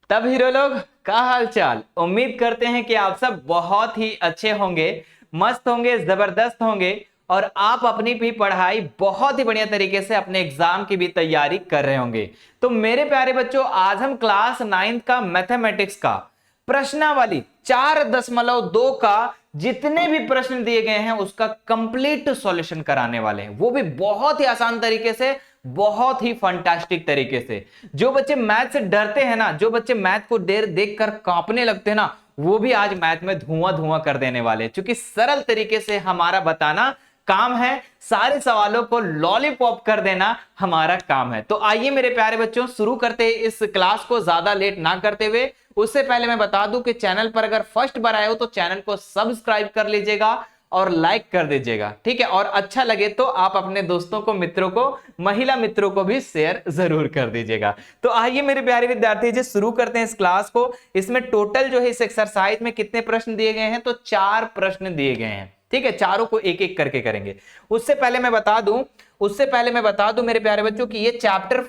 तब हीरो लोग का हाल चाल। उम्मीद करते हैं कि आप सब बहुत ही अच्छे होंगे, मस्त होंगे, जबरदस्त होंगे और आप अपनी भी पढ़ाई बहुत ही बढ़िया तरीके से अपने एग्जाम की भी तैयारी कर रहे होंगे। तो मेरे प्यारे बच्चों, आज हम क्लास 9th का मैथमेटिक्स का प्रश्नावली 4.2 का जितने भी प्रश्न दिए गए हैं उसका कंप्लीट सॉल्यूशन कराने वाले हैं, वो भी बहुत ही आसान तरीके से, बहुत ही फंटास्टिक तरीके से। जो बच्चे मैथ से डरते हैं ना, जो बच्चे मैथ को देर देखकर कांपने लगते हैं ना, वो भी आज मैथ में धुआं धुआं कर देने वाले, क्योंकि सरल तरीके से हमारा बताना काम है, सारे सवालों को लॉलीपॉप कर देना हमारा काम है। तो आइए मेरे प्यारे बच्चों, शुरू करते हैं इस क्लास को ज्यादा लेट ना करते हुए। उससे पहले मैं बता दूं कि चैनल पर अगर फर्स्ट बार आए हो तो चैनल को सब्सक्राइब कर लीजिएगा और लाइक कर दीजिएगा, ठीक है। और अच्छा लगे तो आप अपने दोस्तों को, मित्रों को, महिला मित्रों को भी शेयर जरूर कर दीजिएगा। तो आइए मेरे प्यारे विद्यार्थी जी, शुरू करते हैं इस क्लास को। इसमें टोटल जो है इस एक्सरसाइज में कितने प्रश्न दिए गए हैं, तो 4 प्रश्न दिए गए हैं, ठीक है। चारों को एक एक करके करेंगे। उससे पहले मैं बता दूं मेरे प्यारे बच्चों कि ये चैप्टर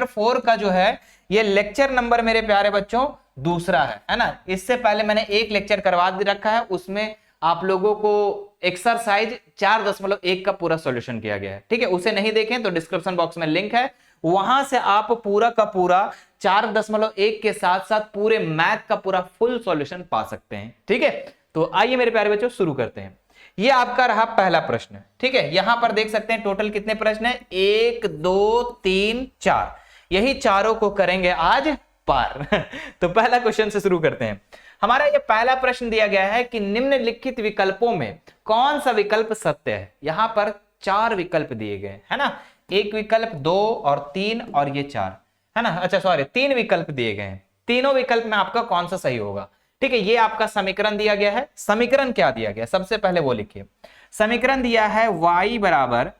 4 का जो है ये लेक्चर नंबर मेरे प्यारे बच्चों दूसरा है ना। इससे पहले मैंने एक लेक्चर करवा रखा है, उसमें आप लोगों को एक्सरसाइज 4.1 का पूरा सॉल्यूशन किया गया है, ठीक है। उसे नहीं देखें तो डिस्क्रिप्शन बॉक्स में लिंक है, वहां से आप पूरा का पूरा 4.1 के साथ साथ पूरे मैथ का पूरा फुल सॉल्यूशन पा सकते हैं, ठीक है। तो आइए मेरे प्यारे बच्चों शुरू करते हैं। ये आपका रहा पहला प्रश्न, ठीक है। यहां पर देख सकते हैं टोटल कितने प्रश्न है, 1 2 3 4, यही चारों को करेंगे आज पार। तो पहला क्वेश्चन से शुरू करते हैं। हमारा ये पहला प्रश्न दिया गया है कि निम्नलिखित विकल्पों में कौन सा विकल्प सत्य है। यहां पर 4 विकल्प दिए गए है ना, एक विकल्प, 2 और 3 और ये 4 है ना। अच्छा सॉरी, 3 विकल्प दिए गए हैं, तीनों विकल्प में आपका कौन सा सही होगा, ठीक है। ये आपका समीकरण दिया गया है। समीकरण क्या दिया गया, सबसे पहले वो लिखिए। समीकरण दिया है y बराबर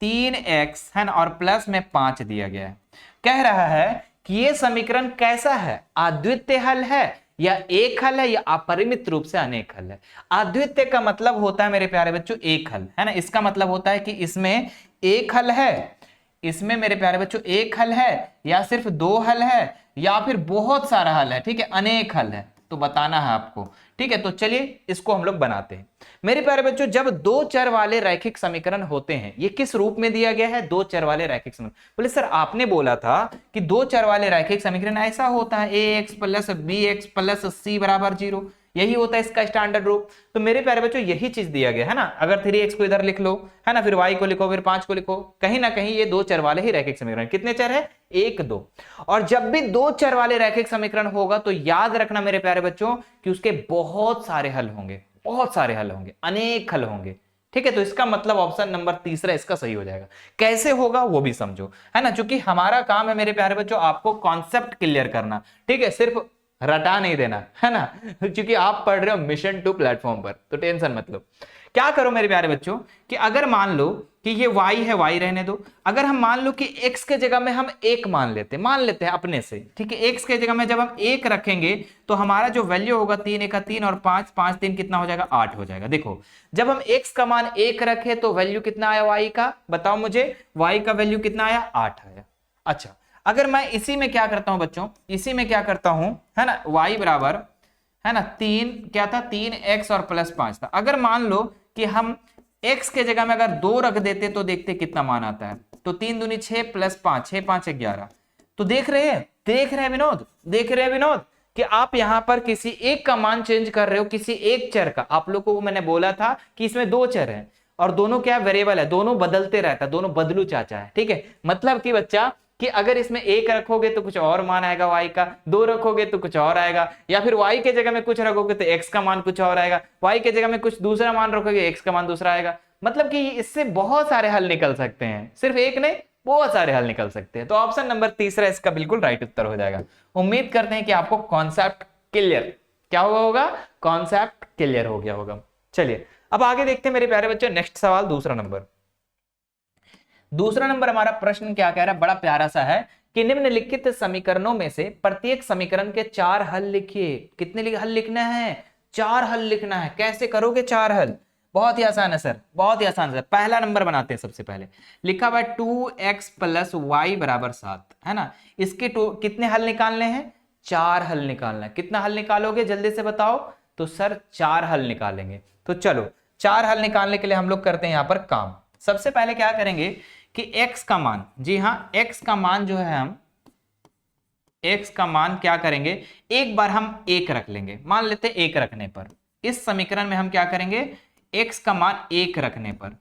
3x है ना, और प्लस में 5 दिया गया है। कह रहा है कि ये समीकरण कैसा है, अद्वितीय हल है या एक हल है या अपरिमित रूप से अनेक हल है। अद्वितीय का मतलब होता है मेरे प्यारे बच्चों एक हल, है ना। इसका मतलब होता है कि इसमें एक हल है, इसमें मेरे प्यारे बच्चों एक हल है या सिर्फ 2 हल है या फिर बहुत सारा हल है, ठीक है, अनेक हल है, तो बताना है आपको, ठीक है। तो चलिए इसको हम लोग बनाते हैं। मेरे प्यारे बच्चों, जब 2 चर वाले रैखिक समीकरण होते हैं, ये किस रूप में दिया गया है, 2 चर वाले रैखिक समीकरण। बोले सर आपने बोला था कि 2 चर वाले रैखिक समीकरण ऐसा होता है, ax plus bx plus c बराबर 0, यही होता है इसका स्टैंडर्ड रूप। तो मेरे प्यारे बच्चों यही चीज दिया गया है ना। अगर 3x को इधर लिख लो है ना, फिर y को लिखो, फिर 5 को लिखो, कहीं ना कहीं ये 2 चर वाले ही रैखिक समीकरण। कितने चर है, 1 2। और जब भी 2 चर वाले रैखिक समीकरण होगा तो याद रखना मेरे प्यारे बच्चों कि उसके बहुत सारे हल होंगे, बहुत सारे हल होंगे, अनेक हल होंगे, ठीक है। तो इसका मतलब ऑप्शन नंबर तीसरा इसका सही हो जाएगा। कैसे होगा वो भी समझो, है ना, क्योंकि हमारा काम है मेरे प्यारे बच्चों आपको कॉन्सेप्ट क्लियर करना, ठीक है, सिर्फ रटा नहीं देना, है ना, क्योंकि आप पढ़ रहे हो मिशन 2 प्लेटफॉर्म पर, तो टेंशन मत लो। क्या करो मेरे प्यारे बच्चों कि अगर मान लो कि ये y है, y रहने दो। अगर हम मान लो कि x के जगह में हम 1 मान लेते हैं अपने से, ठीक है। x के जगह में जब हम 1 रखेंगे तो हमारा जो वैल्यू होगा 3 1 3 और 5 5 3 कितना हो जाएगा, 8 हो जाएगा। देखो जब हम x का मान 1 रखे तो वैल्यू कितना आया y का, बताओ मुझे, y का वैल्यू कितना आया, 8 आया। अच्छा, अगर मैं इसी में क्या करता हूं बच्चों, इसी में क्या करता हूं, है ना, y बराबर है ना 3 क्या था, 3x और प्लस 5 था। अगर मान लो कि हम x के जगह में अगर 2 रख देते तो देखते कितना मान आता है, तो 3 दूनी 6 प्लस 5, 6 5 11। तो देख रहे हैं विनोद, देख रहे हैं विनोद कि आप यहां पर किसी एक का मान चेंज कर रहे हो, किसी एक चर का। आप लोगों को मैंने बोला था कि इसमें 2 चर हैं और दोनों क्या वेरिएबल है, दोनों बदलते रहता है, दोनों बदलू चाचा है, ठीक है। मतलब कि बच्चा कि अगर इसमें 1 रखोगे तो कुछ और मान आएगा y का, 2 रखोगे तो कुछ और आएगा, या फिर y के जगह में कुछ रखोगे तो x का मान कुछ और आएगा, y के जगह में कुछ दूसरा मान रखोगे x का मान दूसरा आएगा। मतलब कि इससे बहुत सारे हल निकल सकते हैं, सिर्फ एक नहीं, बहुत सारे हल निकल सकते हैं। तो ऑप्शन नंबर तीसरा इसका बिल्कुल राइट उत्तर हो जाएगा। उम्मीद करते हैं कि आपको कॉन्सेप्ट क्लियर क्या हुआ होगा, कॉन्सेप्ट क्लियर हो गया होगा। चलिए अब आगे देखते हैं मेरे प्यारे बच्चों, नेक्स्ट सवाल दूसरा नंबर हमारा प्रश्न क्या कह रहा है, बड़ा प्यारा सा है कि निम्नलिखित समीकरणों में से प्रत्येक समीकरण के 4 हल लिखिए। कितने हल लिखना है, 4 हल लिखना है। कैसे करोगे 4 हल, बहुत ही आसान है सर, बहुत ही आसान है। पहला नंबर बनाते हैं, सबसे पहले लिखा हुआ है 2x प्लस y बराबर 7, है ना। इसके कितने हल निकालने हैं, 4 हल निकालना है। कितना हल निकालोगे जल्दी से बताओ? तो सर 4 हल निकालेंगे। तो चलो 4 हल निकालने के लिए हम लोग करते हैं यहां पर काम। सबसे पहले क्या करेंगे कि x का मान, जी हाँ x का मान जो है, हम x का मान क्या करेंगे, एक बार हम 1 रख लेंगे। मान लेते 1 रखने पर इस समीकरण में हम क्या करेंगे, x का मान 1 रखने पर,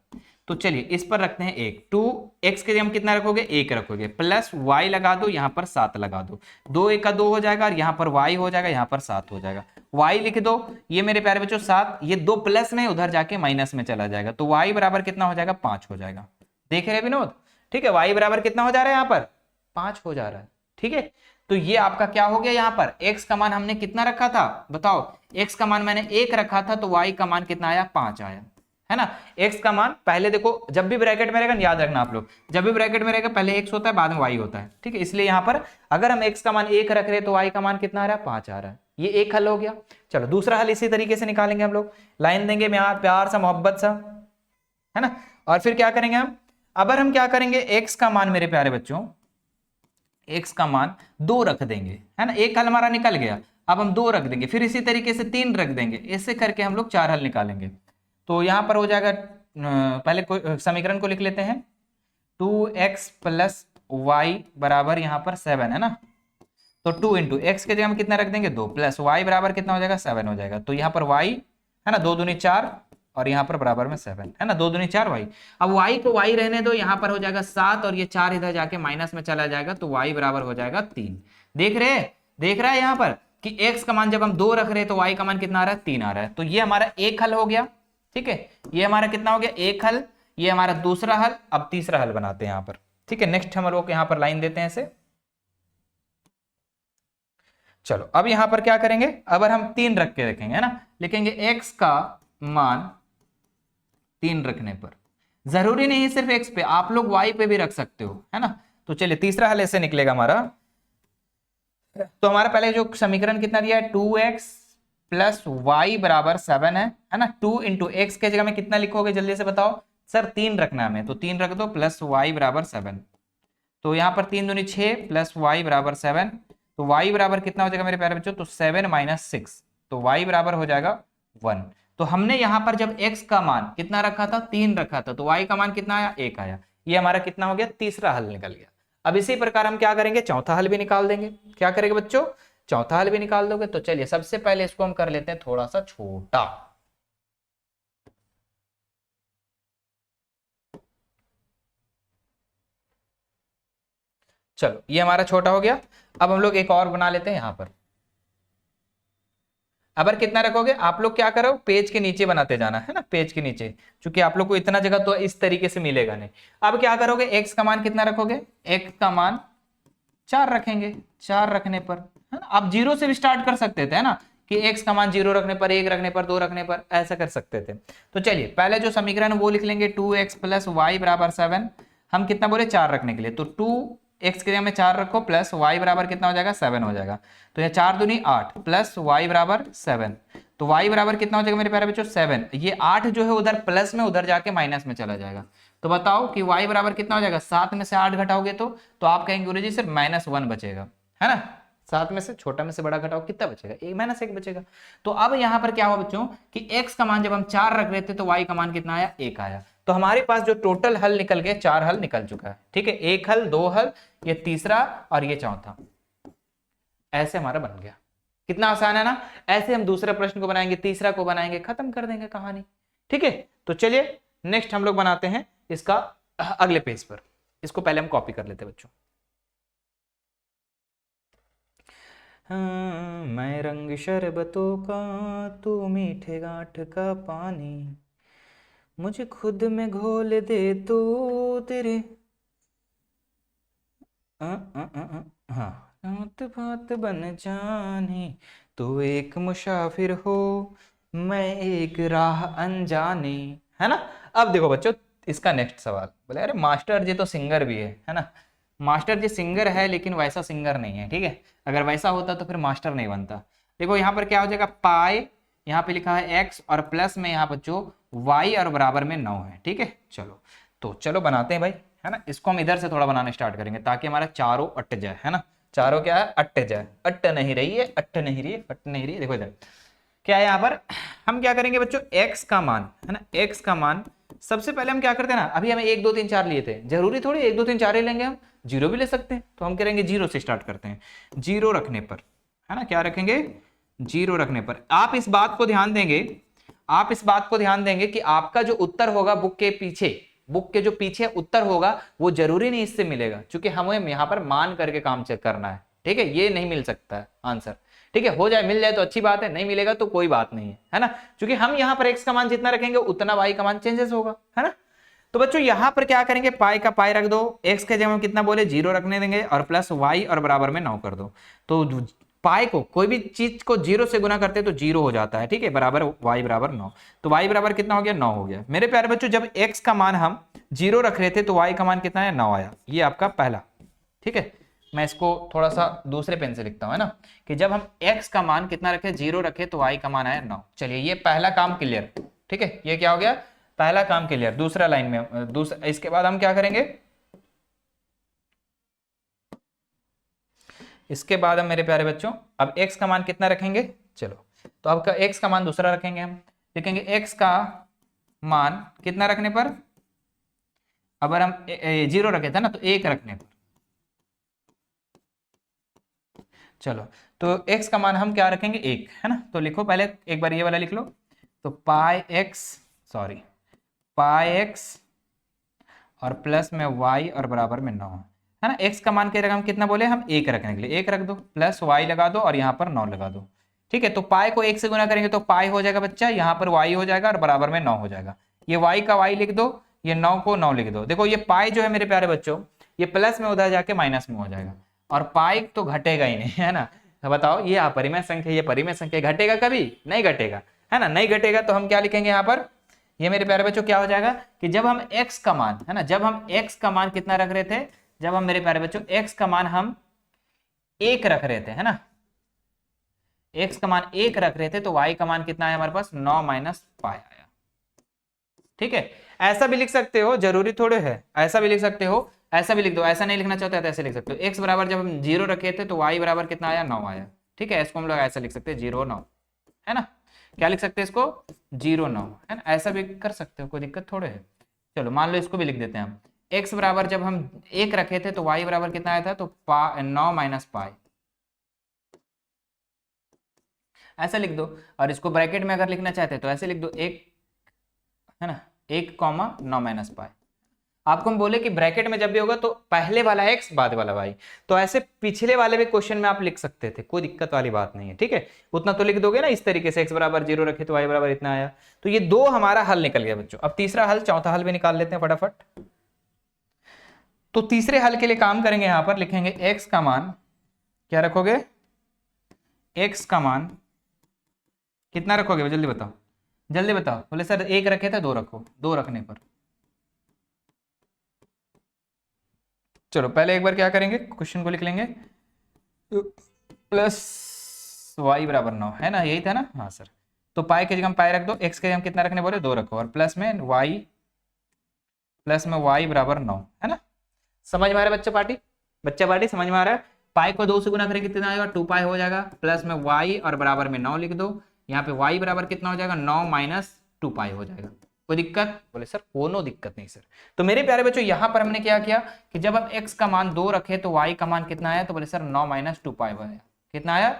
तो चलिए इस पर रखते हैं 1। 2x के लिए हम कितना रखोगे, 1 रखोगे, प्लस y लगा दो, यहां पर 7 लगा दो, 2 1 का 2 हो जाएगा, और यहां पर y हो जाएगा, यहां पर 7 हो जाएगा। y लिख दो, ये मेरे प्यारे बच्चों 7, ये 2 प्लस में उधर जाके माइनस में चला जाएगा, तो y बराबर कितना हो जाएगा, 5 हो जाएगा। देख रहे विनोद? ठीक है, y बराबर कितना हो जा रहा है, यहाँ पर 5 हो जा रहा है। ठीक है, तो ये आपका क्या हो गया, यहाँ पर x का मान हमने कितना रखा था, बताओ? x का मान मैंने 1 रखा था, तो y का मान कितना आया, 5 आया, है ना। x का मान पहले देखो, जब भी ब्रैकेट में रहेगा, याद रखना आप लोग, जब भी ब्रैकेट में रहेगा पहले x होता है, बाद में y होता है। ठीक है, इसलिए यहाँ पर अगर हम x का मान 1 रख रहे हैं तो y का मान कितना आ रहा है, 5 आ रहा है। ये एक हल हो गया। चलो दूसरा हल इसी तरीके से निकालेंगे हम लोग। लाइन देंगे प्यार सा, मोहब्बत सा, है ना। और फिर क्या करेंगे हम, अगर हम क्या करेंगे, x का मान मेरे प्यारे बच्चों, x का मान 2 रख देंगे, है ना। एक हल हमारा निकल गया, अब हम 2 रख देंगे, फिर इसी तरीके से 3 रख देंगे, ऐसे करके हम लोग 4 हल निकालेंगे। तो यहां पर हो जाएगा, पहले समीकरण को लिख लेते हैं, 2x प्लस वाई बराबर यहाँ पर 7, है ना। तो 2 इंटू एक्स के जगह हम कितना रख देंगे, 2, प्लस y बराबर कितना हो जाएगा, 7 हो जाएगा। तो यहाँ पर y, है ना, 2 दूनी 4, और यहाँ पर बराबर में 7, है ना, 2 दूनी 4 y। अब y को y रहने दो, यहाँ पर हो जाएगा 7, और ये 4 इधर जाके माइनस में चला जाएगा, तो y बराबर हो जाएगा 3। देख रहा है यहाँ पर कि x का मान जब हम 2 रख रहे हैं तो y का मान कितना आ रहा है, 3 आ रहा है। तो ये हमारा एक हल हो गया। ठीक है, ये हमारा कितना हो गया, एक हल, ये हमारा दूसरा हल। अब तीसरा हल बनाते हैं यहाँ पर। ठीक है, नेक्स्ट हम लोग यहाँ पर लाइन देते हैं ऐसे। चलो अब यहां पर क्या करेंगे, अगर हम 3 रख के रखेंगे, है ना, लिखेंगे x का मान 3 रखने पर, जरूरी नहीं सिर्फ x पे, आप लोग y पे भी रख सकते हो, है ना। तो चलिए तीसरा हल ऐसे निकलेगा हमारा। तो हमारा पहले जो समीकरण कितना दिया है, 2x प्लस वाई बराबर 7 है ना। 2 इंटू एक्स के जगह में कितना लिखोगे जल्दी से बताओ? सर 3 रखना है हमें, तो 3 रख दो, प्लस y बराबर 7। तो यहाँ पर 3 दूनी 6 प्लस y बराबर 7, तो y बराबर कितना हो जाएगा मेरे प्यारे बच्चों, तो 7 माइनस 6, तो y बराबर हो जाएगा 1। तो हमने यहाँ पर जब x का मान कितना रखा था, 3 रखा था, तो y का मान कितना आया, 1 आया। ये हमारा कितना हो गया, तीसरा हल निकल गया। अब इसी प्रकार हम क्या करेंगे, चौथा हल भी निकाल देंगे। क्या करेंगे बच्चों, चौथा हल भी निकाल दोगे। तो चलिए सबसे पहले इसको हम कर लेते हैं थोड़ा सा छोटा। चलो ये हमारा छोटा हो गया। अब हम लोग एक और बना लेते हैं यहां पर। अब कितना रखोगे आप लोग, क्या करो, पेज के नीचे बनाते जाना, है ना, पेज के नीचे, क्योंकि आप लोग को इतना जगह तो इस तरीके से मिलेगा नहीं। अब क्या करोगे, x का मान कितना रखोगे, x का मान 4 रखेंगे। 4 रखने पर, है ना, आप 0 से भी स्टार्ट कर सकते थे, है ना, कि x का मान 0 रखने पर, 1 रखने पर, 2 रखने पर, ऐसा कर सकते थे। तो चलिए पहले जो समीकरण वो लिख लेंगे, 2x प्लस वाई बराबर 7। हम कितना बोले, 4 रखने के लिए, तो 2x के जगह में 4 रखो, प्लस y बराबर कितना हो जाएगा, 7 हो जाएगा। तो ये 4 दूनी 8 प्लस y बराबर 7, तो y बराबर कितना हो जाएगा मेरे प्यारे बच्चों, 7। ये 8 जो है उधर प्लस में उधर जाके माइनस में चला जाएगा। तो बताओ कि y बराबर कितना हो जाएगा, 7 में से 8 घटाओगे तो आप कहेंगे गुरुजी सिर्फ -1 बचेगा, है ना। 7 में से छोटा में से बड़ा घटाओ, कितना बचेगा, -1 बचेगा। तो अब यहाँ पर क्या हुआ बच्चों कि x का मान जब हम 4 रख रहे थे तो y का मान कितना आया, 1 आया। तो हमारे पास जो टोटल हल निकल गए, 4 हल निकल चुका है। ठीक है, 1 हल, 2 हल, ये तीसरा और ये चौथा, ऐसे हमारा बन गया। कितना आसान है ना। ऐसे हम दूसरे प्रश्न को बनाएंगे, तीसरा को बनाएंगे, खत्म कर देंगे कहानी। ठीक है, तो चलिए नेक्स्ट हम लोग बनाते हैं इसका अगले पेज पर। इसको पहले हम कॉपी कर लेते हैं बच्चों। मैं रंग शरबतों का, तू मीठे गांठ का पानी, मुझे खुद में घोल दे तो तेरे हाँ बात बन जाने, तू एक मुसाफिर हो, मैं एक राह अनजाने, है ना। अब देखो बच्चों इसका नेक्स्ट सवाल, बोले अरे मास्टर जी तो सिंगर भी है ना। मास्टर जी सिंगर है लेकिन वैसा सिंगर नहीं है। ठीक है, अगर वैसा होता तो फिर मास्टर नहीं बनता। देखो यहाँ पर क्या हो जाएगा, पाई, यहाँ पे लिखा है x, और प्लस में यहाँ बच्चों y, और बराबर में 9 है। ठीक है, चलो बनाते हैं भाई, है ना। इसको हम इधर से थोड़ा बनाना स्टार्ट करेंगे ताकि हमारा चारों अट जाए, है ना, चारों क्या है, अट्ट जाए, अट्ट नहीं रही है, अट्ट नहीं रही है, फट नहीं रही है। देखो इधर क्या है, यहाँ पर हम क्या करेंगे बच्चों, x का मान है ना, x का मान सबसे पहले हम क्या करते हैं ना, अभी हमें 1 2 3 4 लिए थे, जरूरी थोड़ी 1 2 3 4 ही लेंगे, हम जीरो भी ले सकते हैं। तो हम करेंगे जीरो से स्टार्ट करते हैं, जीरो रखने पर है ना, क्या रखेंगे, जीरो रखने पर। आप इस बात को ध्यान देंगे, आप इस बात को ध्यान देंगे कि आपका जो उत्तर होगा बुक के पीछे, बुक के जो पीछे उत्तर होगा वो जरूरी नहीं इससे मिलेगा, क्योंकि हमें यहाँ पर मान करके काम चेक करना है, ठीक है। ये नहीं मिल सकता है आंसर, ठीक है। हो जाए, मिल जाए तो अच्छी बात है, नहीं मिलेगा तो कोई बात नहीं है ना, क्योंकि हम यहाँ पर x का मान जितना रखेंगे उतना y का मान चेंजेस होगा, है ना। तो बच्चों यहाँ पर क्या करेंगे, पाई का पाई रख दो, x के जगह हम कितना बोले, जीरो रखने देंगे, और प्लस y और बराबर में 9 कर दो। तो पाई को, कोई भी चीज को जीरो से गुना करते हैं तो जीरो हो जाता है, ठीक है, बराबर y बराबर 9। तो y बराबर कितना हो गया, 9 हो गया। मेरे प्यारे बच्चों जब x का मान हम जीरो रख रहे थे तो y का मान कितना है, 9 आया। ये आपका पहला, ठीक है। मैं इसको थोड़ा सा दूसरे पेन से लिखता हूं, है ना, कि जब हम x का मान कितना रखे, जीरो रखे तो y का मान आया 9। चलिए ये पहला काम क्लियर, ठीक है, ये क्या हो गया, पहला काम क्लियर। दूसरा लाइन में दूसरा, इसके बाद हम क्या करेंगे, इसके बाद हम मेरे प्यारे बच्चों अब x का मान कितना रखेंगे, चलो तो अब x का मान दूसरा रखेंगे, हम लिखेंगे x का मान कितना रखने पर, अगर हम जीरो रखे थे ना तो 1 रखने पर, चलो तो x का मान हम क्या रखेंगे, 1, है ना। तो लिखो पहले एक बार ये वाला लिख लो, तो पाई एक्स और प्लस में y और बराबर में 9, है ना। x का मान के हम कितना बोले, हम 1 रखने के लिए 1 रख दो, प्लस y लगा दो और यहाँ पर 9 लगा दो, ठीक है। तो पाई को 1 से गुना करेंगे तो पाई हो जाएगा बच्चा, यहाँ पर y हो जाएगा और बराबर में 9 हो जाएगा। ये y का y लिख दो, ये 9 को 9 लिख दो। देखो ये पाई जो है मेरे प्यारे बच्चों, ये प्लस में उधर जाके माइनस में हो जाएगा, और पाई तो घटेगा ही नहीं, है ना। तो बताओ ये अपरिमेय संख्या, ये परिमेय संख्या, घटेगा कभी नहीं घटेगा, है ना, नहीं घटेगा। तो हम क्या लिखेंगे यहाँ पर, ये मेरे प्यारे बच्चों क्या हो जाएगा कि जब हम x का मान, है ना, जब हम x का मान कितना रख रहे थे, जब हम मेरे प्यारे बच्चों x का मान हम 1 रख रहे थे, है ना, x का मान 1 रख रहे थे, तो y का मान कितना आया हमारे पास, 9 माइनस पाई आया, ठीक है। ऐसा भी लिख सकते हो, जरूरी थोड़े है, ऐसा भी लिख सकते हो, ऐसा भी लिख दो, ऐसा नहीं लिखना चाहते तो ऐसे लिख सकते हो। x बराबर जब हम 0 रखे थे तो y बराबर कितना आया, 9 आया, ठीक है। इसको हम लोग ऐसा लिख सकते हैं 0 9, है ना, क्या लिख सकते हैं इसको, 0 9, है ना, ऐसा भी कर सकते हो, कोई दिक्कत थोड़े है। चलो मान लो इसको भी लिख देते हैं हम, x बराबर जब हम 1 रखे थे तो y बराबर कितना आया था, तो 9 माइनस पाई, ऐसा लिख दो। और इसको ब्रैकेट में अगर लिखना चाहते हैं तो ऐसे लिख दो, 1, है ना, 1 9 माइनस पाई। आपको हम बोले कि ब्रैकेट में जब भी होगा तो पहले वाला x बाद वाला y, तो ऐसे पिछले वाले भी क्वेश्चन में आप लिख सकते थे, कोई दिक्कत वाली बात नहीं है, ठीक है। उतना तो लिख दोगे ना इस तरीके से, x बराबर 0 रखे तो y बराबर इतना आया। तो ये 2 हमारा हल निकल गया बच्चों। अब तीसरा हल, चौथा हल भी निकाल लेते हैं फटाफट। तो तीसरे हल के लिए काम करेंगे, यहां पर लिखेंगे x का मान, क्या रखोगे, x का मान कितना रखोगे, जल्दी बताओ, जल्दी बताओ। बोले सर 1 रखे थे, 2 रखो, 2 रखने पर, चलो पहले एक बार क्या करेंगे, क्वेश्चन को लिख लेंगे, प्लस y बराबर 9, है ना, यही था ना, हाँ सर। तो पाई के जगह हम पाई रख दो, x के जगह हम कितना रखने बोले, 2 रखो, और प्लस में y बराबर 9, है ना। समझ में आ रहा है बच्चा पार्टी समझ में आ रहा है। पाई को 2 से गुना करेंगे कितना आएगा, 2 पाई हो जाएगा, प्लस में y और बराबर में 9 लिख दो, यहाँ पे y बराबर कितना हो जाएगा, 9 माइनस 2 पाई हो जाएगा। कोई दिक्कत, बोले सर कोनो दिक्कत नहीं सर। तो मेरे प्यारे बच्चों यहाँ पर हमने क्या किया कि जब हम x का मान 2 रखे तो y का मान कितना आया, तो बोले सर 9 माइनस 2 पाई आया, कितना आया,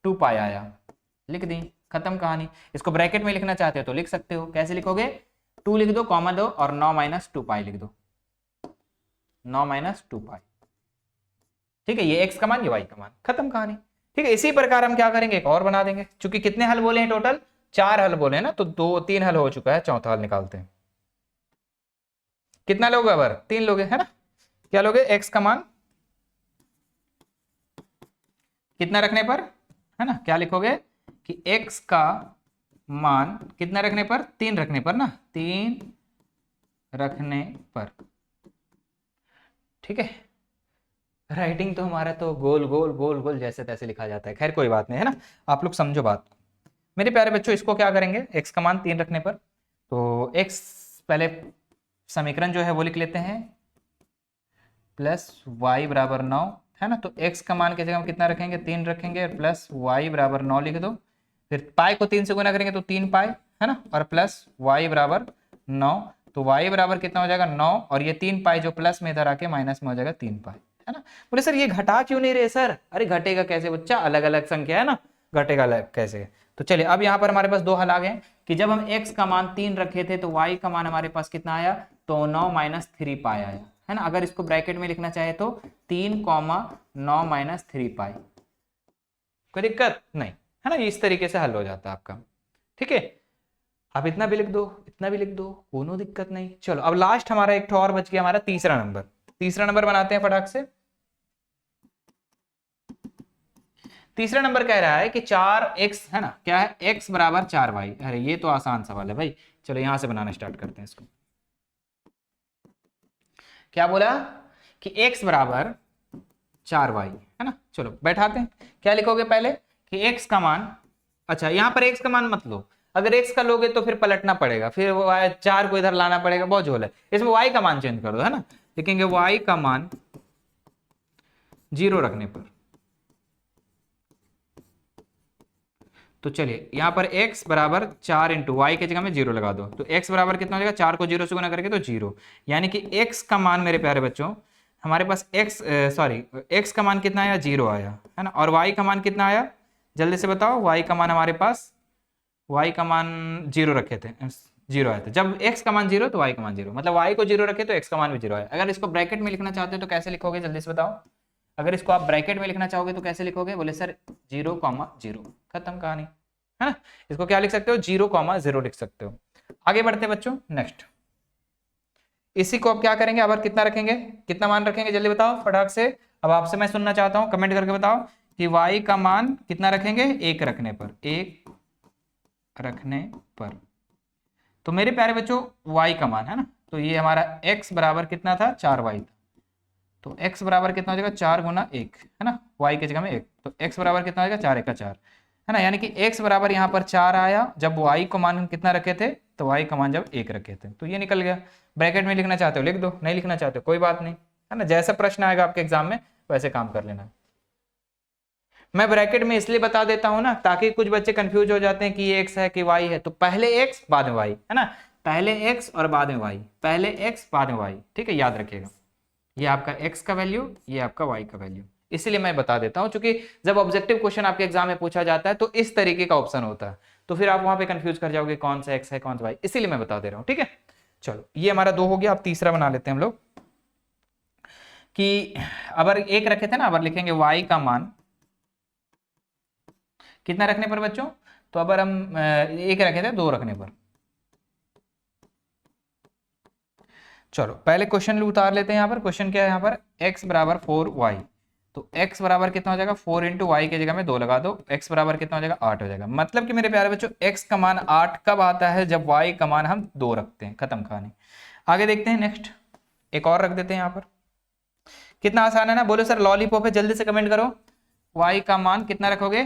2 पाई आया, लिख दी, खत्म कहानी। इसको ब्रैकेट में लिखना चाहते हो तो लिख सकते हो, कैसे लिखोगे, 2 लिख दो, कॉमा दो, और 9 माइनस 2 पाई लिख दो, 9 माइनस 2 पाई, ठीक है। ये x का मान, ये y का मान, खत्म कहानी, ठीक है। इसी प्रकार हम क्या करेंगे, एक और बना देंगे। चूंकि कितने हल बोले हैं टोटल, 4 हल बोले हैं ना, तो 3 हल हो चुका है, चौथा हल निकालते हैं। कितना लोगे, अब 3 लोगे, है ना। क्या लोगे, x का मान कितना रखने पर, है ना, क्या लिखोगे कि x का मान कितना रखने पर, 3 रखने पर ना, 3 रखने पर, ठीक है। राइटिंग तो हमारा तो गोल गोल गोल गोल जैसे तैसे लिखा जाता है, खैर कोई बात नहीं, है ना, आप लोग समझो बात को। मेरे प्यारे बच्चों इसको क्या करेंगे, x का मान 3 रखने पर, तो x पहले समीकरण जो है वो लिख लेते हैं, प्लस y बराबर 9, है ना, तो x का मान की जगह हम कितना रखेंगे 3 रखेंगे, प्लस y बराबर 9 लिख दो, फिर पाई को 3 से गुना करेंगे तो 3 पाई, है ना, और प्लस y बराबर 9, तो y बराबर कितना हो जाएगा 9, और ये 3 पाई जो प्लस में इधर आके माइनस में हो जाएगा 3 पाई, है ना। बोले सर ये घटा क्यों नहीं रहे सर, अरे घटेगा कैसे बच्चा, अलग अलग संख्या है ना, घटेगा अलग कैसे। तो चलिए अब यहाँ पर हमारे पास दो हल आ गए कि जब हम x का मान 3 रखे थे तो y का मान हमारे पास कितना आया, तो 9 माइनस 3 पाई आया, है ना। अगर इसको ब्रैकेट में लिखना चाहे तो 3,9 माइनस 3 पाई, कोई दिक्कत नहीं, है ना, इस तरीके से हल हो जाता है आपका, ठीक है। आप इतना भी लिख दो, इतना भी लिख दो, कोनो दिक्कत नहीं। चलो अब लास्ट हमारा एक और बच गया, हमारा तीसरा नंबर। तीसरा नंबर बनाते हैं फटाक से। तीसरा नंबर कह रहा है कि 4x, है ना, क्या है, x बराबर 4y। अरे ये तो आसान सवाल है भाई, चलो यहां से बनाना स्टार्ट करते हैं इसको। क्या बोला कि x बराबर 4y, है ना। चलो बैठाते हैं, क्या लिखोगे पहले कि x का मान, अच्छा यहां पर x का मान मत लो, अगर x का लोगे तो फिर पलटना पड़ेगा, फिर वो 4 को इधर लाना पड़ेगा, बहुत झोल है, इसमें y का मान चेंज कर दो, है ना। लिखेंगे y का मान 0 रखने पर, तो चलिए यहाँ पर x बराबर 4 इंटू वाई की जगह में 0 लगा दो, तो x बराबर कितना हो जाएगा, 4 को 0 से गुना करके तो 0, यानी कि x का मान मेरे प्यारे बच्चों हमारे पास x का मान कितना आया, 0 आया, है ना, और y का मान कितना आया, जल्दी से बताओ। y का मान हमारे पास, y का मान 0 रखे थे, 0 आया था, जब x का मान 0 तो y का मान 0, मतलब y को 0 रखे तो x का मान भी 0 आया। अगर इसको ब्रैकेट में लिखना चाहते हो तो कैसे लिखोगे, जल्दी से बताओ। अगर इसको आप ब्रैकेट में लिखना चाहोगे तो कैसे लिखोगे, बोले सर 0,0, खत्म कहानी, है ना। इसको क्या लिख सकते हो, 0,0 लिख सकते हो। आगे बढ़ते हैं बच्चों, नेक्स्ट इसी को अब क्या करेंगे, अब कितना रखेंगे, कितना मान रखेंगे, जल्दी बताओ फटाक से। अब आपसे मैं सुनना चाहता हूं, कमेंट करके बताओ कि y का मान कितना रखेंगे, 1 रखने पर, 1 रखने पर। तो मेरे प्यारे बच्चों y का मान, है ना, तो ये हमारा x बराबर कितना था, 4y था, तो x बराबर कितना हो जाएगा, 4 गुना 1, है ना, y की जगह में 1, तो x बराबर कितना हो जाएगा, 4 1 4, है ना, यानी कि x बराबर यहाँ पर 4 आया जब y को मान कितना रखे थे, तो y का मान जब 1 रखे थे, तो ये निकल गया। ब्रैकेट में लिखना चाहते हो लिख दो, नहीं लिखना चाहते हो कोई बात नहीं, है ना, जैसा प्रश्न आएगा आपके एग्जाम में वैसे काम कर लेना। मैं ब्रैकेट में इसलिए बता देता हूं ना, ताकि कुछ बच्चे कंफ्यूज हो जाते हैं कि ये x है कि y है, तो पहले x बाद में y, है ना, पहले x और बाद में y, पहले x बाद में y, ठीक है, याद रखिएगा। ये आपका x का वैल्यू, ये आपका y का वैल्यू, इसीलिए मैं बता देता हूं, क्योंकि जब ऑब्जेक्टिव क्वेश्चन आपके एग्जाम में पूछा जाता है तो इस तरीके का ऑप्शन होता है, तो फिर आप वहां पे कंफ्यूज कर जाओगे कौन सा x है कौन सा y, इसीलिए मैं बता दे रहा हूं, ठीक है। चलो ये हमारा 2 हो गया, अब तीसरा बना लेते हैं हम लोग कि अगर 1 रखे थे ना, अब लिखेंगे y का मान कितना रखने पर बच्चों, तो अगर हम 1 रखे थे 2 रखने पर। चलो पहले क्वेश्चन उतार लेते हैं, यहाँ पर क्वेश्चन क्या है, यहाँ पर x बराबर 4y, तो x बराबर कितना हो जाएगा, 4 इंटू वाई की जगह में 2 लगा दो, x बराबर कितना हो जाएगा, 8 हो जाएगा। मतलब कि मेरे प्यारे बच्चों x का मान 8 कब आता है, जब y का मान हम 2 रखते हैं, खत्म कहानी। आगे देखते हैं, नेक्स्ट एक और रख देते हैं यहाँ पर, कितना आसान है ना। बोलो सर लॉलीपॉप है, जल्दी से कमेंट करो, y का मान कितना रखोगे,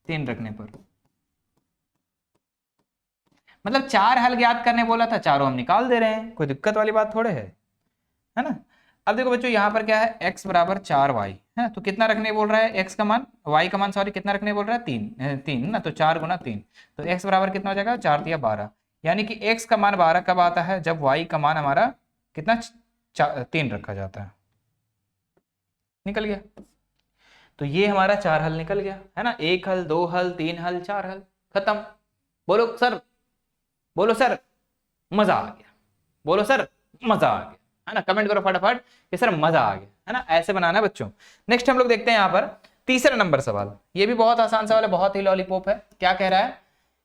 3 रखने पर, मतलब 4 हल ज्ञात करने बोला था, चारों हम निकाल दे रहे हैं, कोई दिक्कत वाली बात थोड़े है ना। अब देखो बच्चों यहाँ पर क्या है, x बराबर 4y है, तो कितना रखने बोल रहा है, x का मान, y का मान सॉरी कितना रखने बोल रहा है, 3 ना, तो 4 गुना 3, तो x बराबर कितना हो जाएगा, 4 या 12, यानी कि x का मान 12 कब आता है, जब y का मान हमारा कितना 3 रखा जाता है। निकल गया, तो ये हमारा 4 हल निकल गया, है ना, 1 हल 2 हल 3 हल 4 हल, खत्म। बोलो सर, बोलो सर मजा आ गया, बोलो सर मजा आ गया, है ना, कमेंट करो फटाफट कि सर मजा आ गया, है ना, ऐसे बनाना है बच्चों। नेक्स्ट हम लोग देखते हैं यहाँ पर तीसरा नंबर सवाल, ये भी बहुत आसान सवाल है, बहुत ही लॉलीपॉप है। क्या कह रहा है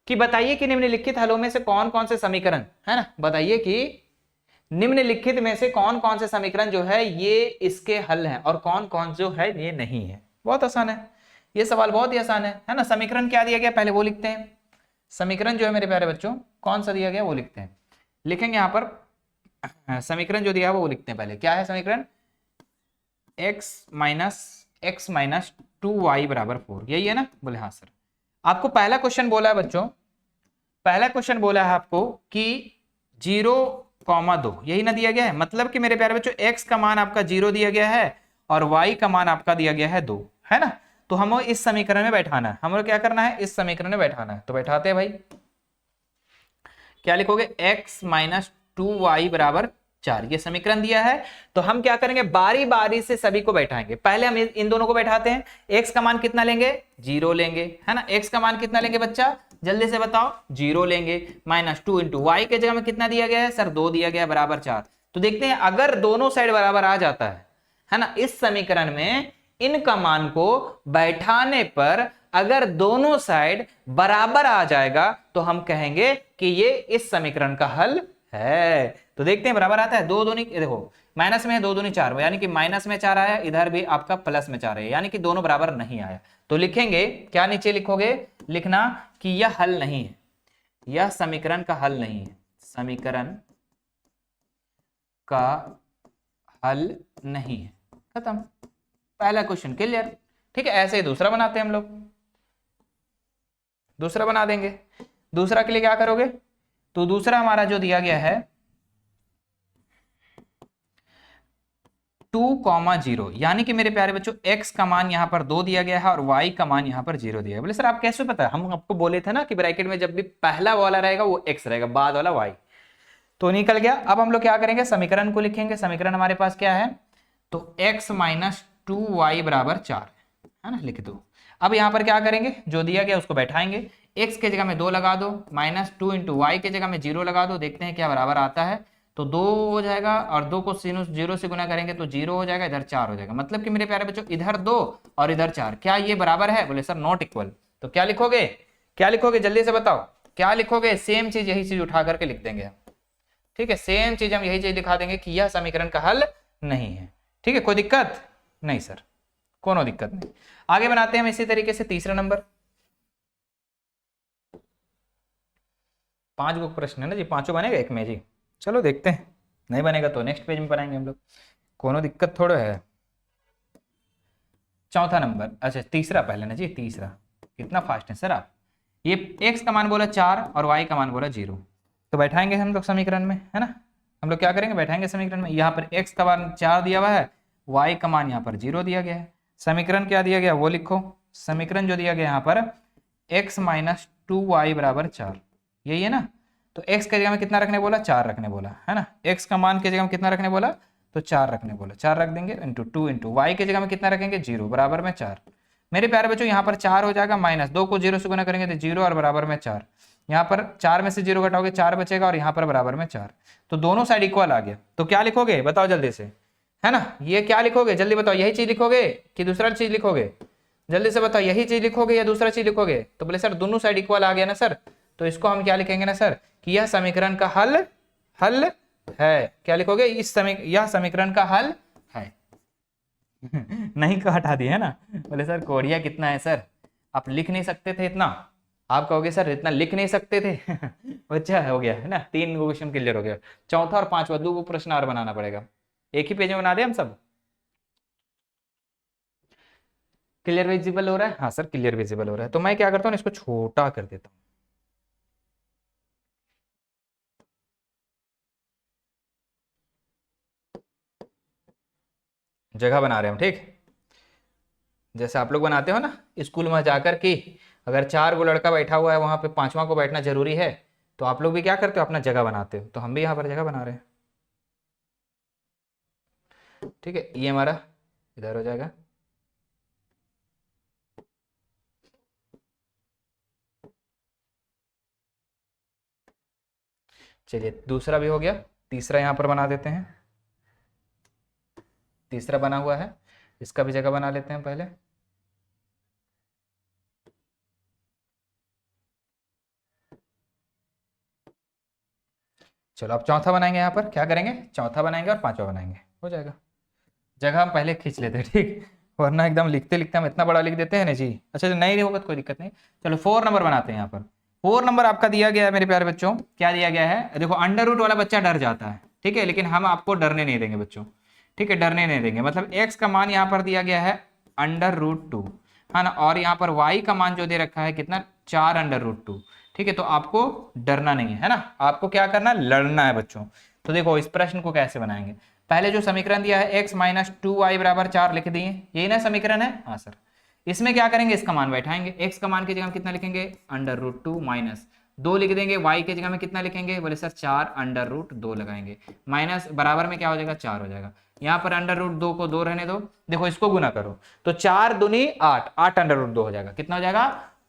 कि बताइए कि निम्नलिखित हलों में से कौन कौन से समीकरण, है ना, बताइए कि निम्नलिखित में से कौन कौन से समीकरण जो है ये इसके हल हैं और कौन कौन जो है ये नहीं है। बहुत आसान है ये सवाल, बहुत ही आसान है ना। समीकरण क्या दिया गया पहले वो लिखते हैं, समीकरण जो है मेरे प्यारे बच्चों कौन सा दिया गया वो लिखते हैं, लिखेंगे यहाँ पर समीकरण जो दिया है वो लिखते हैं। पहले क्या है समीकरण, x माइनस 2y बराबर 4, यही है ना। बोले हाँ सर, आपको पहला क्वेश्चन बोला है बच्चों, पहला क्वेश्चन बोला है आपको कि 0,2 यही ना दिया गया है, मतलब कि मेरे प्यारे बच्चों x का मान आपका 0 दिया गया है और y का मान आपका दिया गया है 2, है ना। तो हमें इस समीकरण में बैठाना है, हमें क्या करना है, इस समीकरण में बैठाना है। तो बैठाते हैं भाई, क्या लिखोगे, x माइनस 2y बराबर 4, ये समीकरण दिया है। तो हम क्या करेंगे, बारी बारी से सभी को बैठाएंगे। पहले हम इन दोनों को बैठाते हैं। x का मान कितना लेंगे, 0 लेंगे, है ना। x का मान कितना लेंगे बच्चा, जल्दी से बताओ, 0 लेंगे। माइनस 2 इंटू वाई के जगह में कितना दिया गया है सर, 2 दिया गया है, बराबर 4। तो देखते हैं अगर दोनों साइड बराबर आ जाता है ना, इस समीकरण में इनका मान को बैठाने पर अगर दोनों साइड बराबर आ जाएगा तो हम कहेंगे कि ये इस समीकरण का हल है। तो देखते हैं बराबर आता है, 2 दूनी, देखो माइनस में है, 2 दूनी 4, यानी कि माइनस में 4 आया, इधर भी आपका प्लस में 4 है, यानी कि दोनों बराबर नहीं आया। तो लिखेंगे क्या, नीचे लिखोगे, लिखना कि यह हल नहीं है, यह समीकरण का हल नहीं है, समीकरण का हल नहीं है, खत्म, पहला क्वेश्चन क्लियर। ठीक है, ऐसे ही दूसरा बनाते हैं हम लोग, दूसरा बना देंगे। दूसरा के लिए क्या करोगे, तो दूसरा हमारा जो दिया गया है 2,0, यानी कि मेरे प्यारे बच्चों x का मान यहां पर 2 दिया गया है और y का मान यहां पर 0 दिया गया। बोले सर आप कैसे पता है, हम आपको बोले थे ना कि ब्रैकेट में जब भी पहला वाला रहेगा वो x रहेगा, बाद वाला y। तो निकल गया। अब हम लोग क्या करेंगे, समीकरण को लिखेंगे। समीकरण हमारे पास क्या है, तो x माइनस 2y बराबर 4, है ना, लिख दो। अब यहां पर क्या करेंगे, जो दिया गया उसको बैठाएंगे। x के जगह में 2 लगा दो, माइनस 2 इंटू वाई के जगह में 0 लगा दो, देखते हैं क्या बराबर आता है। तो 2 हो जाएगा और 2 को सिनुस 0 से गुना करेंगे तो 0 हो जाएगा, इधर 4 हो जाएगा। मतलब कि मेरे प्यारे बच्चों इधर 2 और इधर 4, क्या ये बराबर है, बोले सर नॉट इक्वल। तो क्या लिखोगे, क्या लिखोगे, जल्दी से बताओ क्या लिखोगे। सेम चीज, यही चीज उठा करके लिख देंगे, ठीक है, सेम चीज हम यही चीज दिखा देंगे कि यह समीकरण का हल नहीं है। ठीक है, कोई दिक्कत नहीं सर, कोनो दिक्कत नहीं। आगे बनाते हैं हम इसी तरीके से तीसरा नंबर। 5 बुक प्रश्न है ना जी, पांचों बनेगा एक में जी। चलो देखते हैं, नहीं बनेगा तो नेक्स्ट पेज में बनाएंगे हम लोग, कोनो दिक्कत थोड़ा है। चौथा नंबर, अच्छा तीसरा पहले ना जी, तीसरा। कितना फास्ट है सर आप। ये x का मान बोला 4 और y का मान बोला 0, तो बैठाएंगे हम लोग समीकरण में, है ना। हम लोग क्या करेंगे, बैठाएंगे समीकरण में। यहाँ पर x का मान 4 दिया हुआ है, y का मान यहाँ पर 0 दिया गया है। समीकरण क्या दिया गया वो लिखो। समीकरण जो दिया गया यहाँ पर x माइनस 2y बराबर 4, यही है ना। तो x के जगह में कितना रखने बोला, 4 रखने बोला, है ना। x का मान के जगह में कितना रखने बोला, तो 4 रखने बोला, 4 रख देंगे। इंटू 2 इंटू वाई के जगह में कितना रखेंगे, 0 बराबर में 4। मेरे प्यारे बच्चों यहाँ पर 4 हो जाएगा, माइनस 2 को 0 से गुना करेंगे तो 0 और बराबर में 4। यहाँ पर 4 में से 0 घटाओगे 4 बचेगा और यहाँ पर बराबर में 4। तो दोनों साइड इक्वल आ गया। तो क्या लिखोगे बताओ जल्दी से, है ना। ये क्या लिखोगे जल्दी बताओ, यही चीज लिखोगे कि दूसरा चीज लिखोगे, जल्दी से बताओ, यही चीज लिखोगे या दूसरा चीज लिखोगे। तो बोले सर दोनों साइड इक्वल आ गया ना सर, तो इसको हम क्या लिखेंगे ना सर, कि यह समीकरण का हल है। क्या लिखोगे, यह समीकरण का हल है। नहीं का हटा दिया है ना। बोले सर कोडिया कितना है सर, आप लिख नहीं सकते थे इतना। आप कहोगे सर इतना लिख नहीं सकते थे। अच्छा हो गया है ना, 3 क्वेश्चन क्लियर हो गया। चौथा और पांचवा 2 प्रश्न और बनाना पड़ेगा, एक ही पेज में बना दे हम सब। क्लियर विजिबल हो रहा है, हाँ सर क्लियर विजिबल हो रहा है। तो मैं क्या करता हूँ, इसको छोटा कर देता हूँ। जगह बना रहे हैं हम, ठीक जैसे आप लोग बनाते हो ना स्कूल में जाकर कि अगर 4 गो लड़का बैठा हुआ है वहां पे 5वां को बैठना जरूरी है, तो आप लोग भी क्या करते हो, अपना जगह बनाते हो। तो हम भी यहाँ पर जगह बना रहे हैं, ठीक है। ये हमारा इधर हो जाएगा। चलिए दूसरा भी हो गया, तीसरा यहाँ पर बना देते हैं। तीसरा बना हुआ है, इसका भी जगह बना लेते हैं पहले। चलो अब चौथा बनाएंगे। यहाँ पर क्या करेंगे, चौथा बनाएंगे और 5वां बनाएंगे, हो जाएगा। जगह हम पहले खींच लेते हैं, ठीक, वरना एकदम लिखते लिखते हम इतना बड़ा लिख देते हैं ना जी। अच्छा नहीं होगा तो कोई दिक्कत नहीं। चलो 4 नंबर बनाते हैं। यहाँ पर 4 नंबर आपका दिया गया है मेरे प्यारे बच्चों, क्या दिया गया है, देखो अंडर रूट वाला बच्चा डर जाता है, ठीक है, लेकिन हम आपको डरने नहीं देंगे बच्चों, ठीक है, डरने नहीं देंगे। मतलब x का मान यहाँ पर दिया गया है √2, है ना, और यहाँ पर y का मान जो दे रखा है कितना, 4 √2, ठीक है। तो आपको डरना नहीं है, है ना, आपको क्या करना है, लड़ना है बच्चों। तो देखो इस प्रश्न को कैसे बनाएंगे, पहले जो समीकरण दिया है x माइनस 2y बराबर 4 लिख दिए, यही ना समीकरण है? हाँ सर। इसमें क्या करेंगे, इसका मान बैठाएंगे, x का मान की जगह कितना लिखेंगे √2 माइनस 2 लिख देंगे, y की जगह में कितना लिखेंगे, बोले सर 4 √2 लगाएंगे, माइनस बराबर में क्या हो जाएगा 4 हो जाएगा, यहाँ पर √2 को 2 रहने दो, देखो इसको गुना करो तो 4 दूनी 8, 8 √2 हो जाएगा, कितना हो जाएगा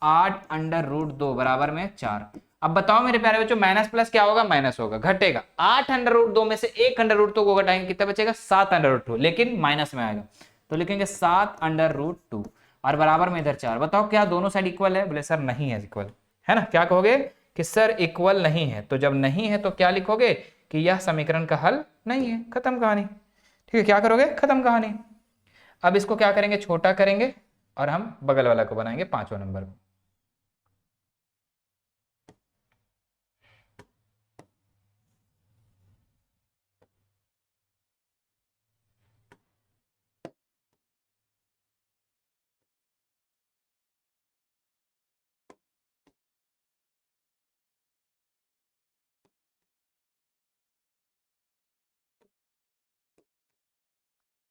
8 √2 बराबर में 4। अब बताओ मेरे प्यारे बच्चों माइनस प्लस क्या होगा, माइनस होगा, घटेगा, 8 √2 में से 1 √2 को घटाएंगे कितना बचेगा 7 √2, लेकिन माइनस में आएगा तो लिखेंगे 7 √2 और बराबर में इधर 4। बताओ क्या दोनों साइड इक्वल है, बोले सर नहीं है इक्वल, है ना? क्या कहोगे कि सर इक्वल नहीं है, तो जब नहीं है तो क्या लिखोगे कि यह समीकरण का हल नहीं है, खत्म कहानी। ठीक है, क्या करोगे, खत्म कहानी। अब इसको क्या करेंगे, छोटा करेंगे और हम बगल वाला को बनाएंगे 5वां नंबर में।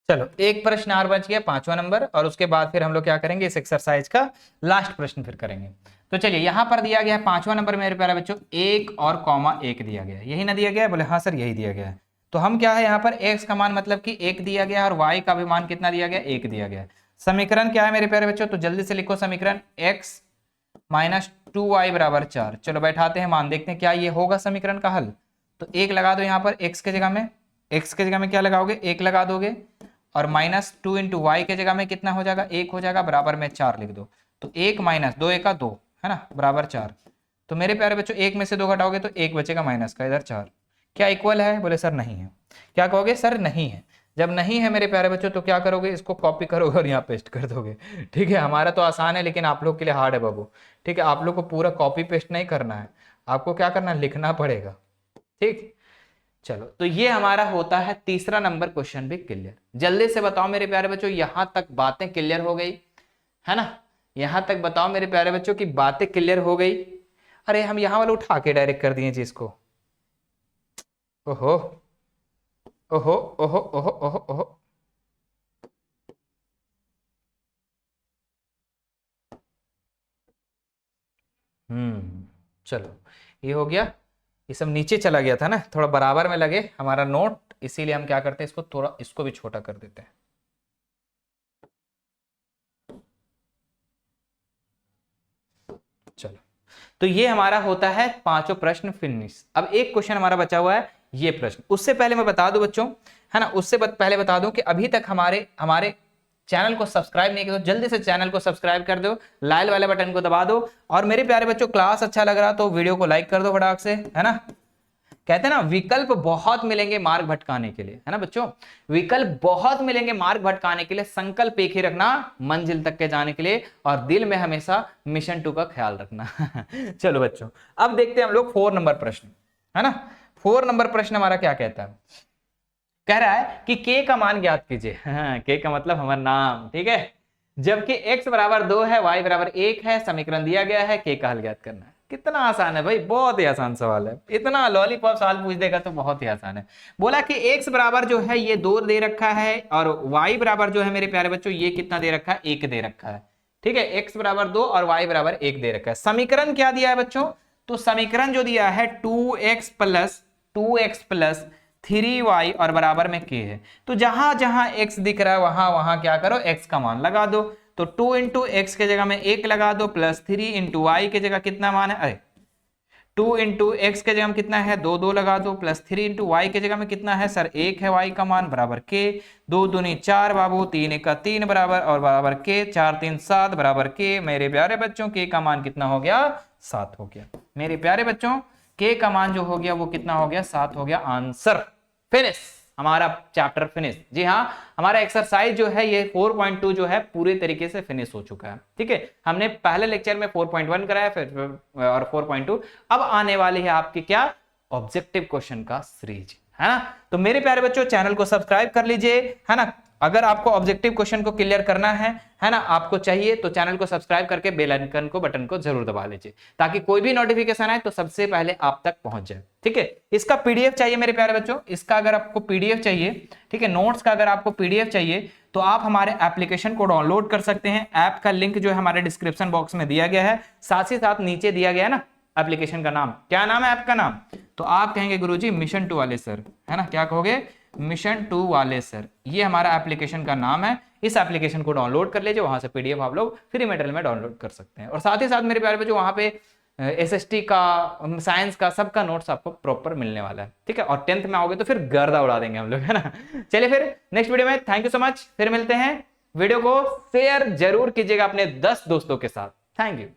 चलो एक प्रश्न और बच गया 5वां नंबर, और उसके बाद फिर हम लोग क्या करेंगे, इस एक्सरसाइज का लास्ट प्रश्न फिर करेंगे। तो चलिए यहाँ पर दिया गया है 5वां नंबर मेरे प्यारे बच्चों 1 और कॉमा 1 दिया गया है, यही ना दिया गया है, बोले हाँ सर यही दिया गया है। तो हम क्या है यहाँ पर x का मान मतलब कि 1 दिया गया है और y का भी मान कितना दिया गया, 1 दिया गया है। समीकरण क्या है मेरे प्यारे बच्चों, तो जल्दी से लिखो समीकरण x माइनस 2y बराबर 4। चलो बैठाते हैं मान, देखते हैं क्या ये होगा समीकरण का हल। तो 1 लगा दो यहाँ पर x के जगह में, x के जगह में क्या लगाओगे 1 लगा दोगे, और माइनस 2 इंटू वाई के जगह में कितना हो जाएगा 1 हो जाएगा, बराबर में 4 लिख दो। तो 1 माइनस 2 1 2 है ना, बराबर 4। तो मेरे प्यारे बच्चों 1 में से 2 घटाओगे तो 1 बचेगा माइनस का, इधर 4। क्या इक्वल है, बोले सर नहीं है। क्या कहोगे, सर नहीं है। जब नहीं है मेरे प्यारे बच्चों तो क्या करोगे, इसको कॉपी करोगे और यहाँ पेस्ट कर दोगे। ठीक है, हमारा तो आसान है लेकिन आप लोग के लिए हार्ड है बाबू। ठीक है, आप लोग को पूरा कॉपी पेस्ट नहीं करना है, आपको क्या करना है, लिखना पड़ेगा। ठीक, चलो तो ये हमारा होता है तीसरा नंबर क्वेश्चन भी क्लियर। जल्दी से बताओ मेरे प्यारे बच्चों यहां तक बातें क्लियर हो गई है ना? यहां तक बताओ मेरे प्यारे बच्चों की बातें क्लियर हो गई। अरे हम यहां वाले उठा के डायरेक्ट कर दिए चीज को। ओहो ओहो ओहो ओहो ओहो ओहो, चलो ये हो गया। ये सब नीचे चला गया था ना, थोड़ा बराबर में लगे हमारा नोट, इसीलिए हम क्या करते हैं इसको थोड़ा, इसको भी छोटा कर देते हैं। चलो तो ये हमारा होता है 5 प्रश्न फिनिश। अब एक क्वेश्चन हमारा बचा हुआ है ये प्रश्न। उससे पहले मैं बता दूं बच्चों, है ना, उससे पहले बता दूं कि अभी तक हमारे चैनल को सब्सक्राइब नहीं किया तो जल्दी से चैनल को सब्सक्राइब कर दो, लाल वाले बटन को दबा दो, और मेरे प्यारे बच्चों क्लास अच्छा लग रहा तो वीडियो को लाइक कर दो फटाक से, है ना। कहते हैं ना विकल्प बहुत मिलेंगे मार्ग भटकाने के लिए, है ना बच्चों, विकल्प बहुत मिलेंगे मार्ग भटकाने के लिए, संकल्प एक ही रखना मंजिल तक के जाने के लिए, और दिल में हमेशा मिशन 2 का ख्याल रखना। चलो बच्चों अब देखते हैं हम लोग 4 नंबर प्रश्न, है ना। 4 नंबर प्रश्न हमारा क्या कहता है, कह रहा है कि k का मान ज्ञात कीजिए। हाँ, k का मतलब हमारा नाम, ठीक है। जबकि x बराबर 2 है, y बराबर 1 है, समीकरण दिया गया है, k का हल ज्ञात करना है। कितना आसान है भाई, बहुत ही आसान सवाल है। इतना लॉलीपॉप सवाल पूछ देगा तो बहुत ही आसान है। बोला कि x बराबर जो है ये 2 दे रखा है, और y बराबर जो है मेरे प्यारे बच्चों ये कितना दे रखा है, 1 दे रखा है। ठीक है, x बराबर 2 और y बराबर 1 दे रखा है। समीकरण क्या दिया है बच्चों, तो समीकरण जो दिया है 2x प्लस 3y और बराबर में k है। तो जहां जहां x दिख रहा है वहां वहां क्या करो, x का मान लगा दो। तो 2 इंटू एक्स के जगह में 1 लगा दो, प्लस 3 इंटू वाई के जगह कितना मान है, अरे 2 इंटू एक्स के जगह में कितना है, 2 2 लगा दो, प्लस 3 इंटू वाई के जगह में कितना है सर, 1 है वाई का मान, बराबर के। 2 दूनी 4 बाबू, 3 1 3 बराबर, और बराबर के, 4 3 7 बराबर के। मेरे प्यारे बच्चों के का मान कितना हो गया, 7 हो गया। मेरे प्यारे बच्चों के का मान जो हो गया वो कितना हो गया, 7 हो गया। आंसर फिनिश, हमारा चैप्टर फिनिश। जी हाँ, हमारा एक्सरसाइज जो है ये 4.2 जो है पूरे तरीके से फिनिश हो चुका है। ठीक है, हमने पहले लेक्चर में 4.1 कराया, फिर और 4.2। अब आने वाली है आपकी क्या, ऑब्जेक्टिव क्वेश्चन का सीरीज, है ना। तो मेरे प्यारे बच्चों चैनल को सब्सक्राइब कर लीजिए, है ना, अगर आपको ऑब्जेक्टिव क्वेश्चन को क्लियर करना है ना, आपको चाहिए तो चैनल को सब्सक्राइब करके बेल आइकन को बटन को जरूर दबा लीजिए, ताकि कोई भी नोटिफिकेशन आए तो सबसे पहले आप तक पहुंच जाए। ठीक है, इसका पीडीएफ चाहिए मेरे प्यारे बच्चों, इसका अगर आपको पीडीएफ चाहिए, ठीक है, नोट्स का अगर आपको पीडीएफ चाहिए तो आप हमारे एप्लीकेशन को डाउनलोड कर सकते हैं। ऐप का लिंक जो है हमारे डिस्क्रिप्शन बॉक्स में दिया गया है, साथ ही साथ नीचे दिया गया है ना एप्लीकेशन का नाम। क्या नाम है ऐप का नाम? तो आप कहेंगे गुरुजी मिशन 2 वाले सर, है ना, क्या कहोगे? मिशन 2 वाले सर, ये हमारा एप्लीकेशन का नाम है। इस एप्लीकेशन को डाउनलोड कर लीजिए, वहां से पीडीएफ आप लोग फ्री मटेरियल में डाउनलोड कर सकते हैं। और साथ ही साथ मेरे प्यारे बच्चों वहां पे एसएसटी का, साइंस का, सबका नोट्स आपको प्रॉपर मिलने वाला है। ठीक है, और 10th में आओगे तो फिर गर्दा उड़ा देंगे हम लोग, है ना। चलिए फिर नेक्स्ट वीडियो में, थैंक यू सो मच, फिर मिलते हैं। वीडियो को शेयर जरूर कीजिएगा अपने 10 दोस्तों के साथ। Thank you.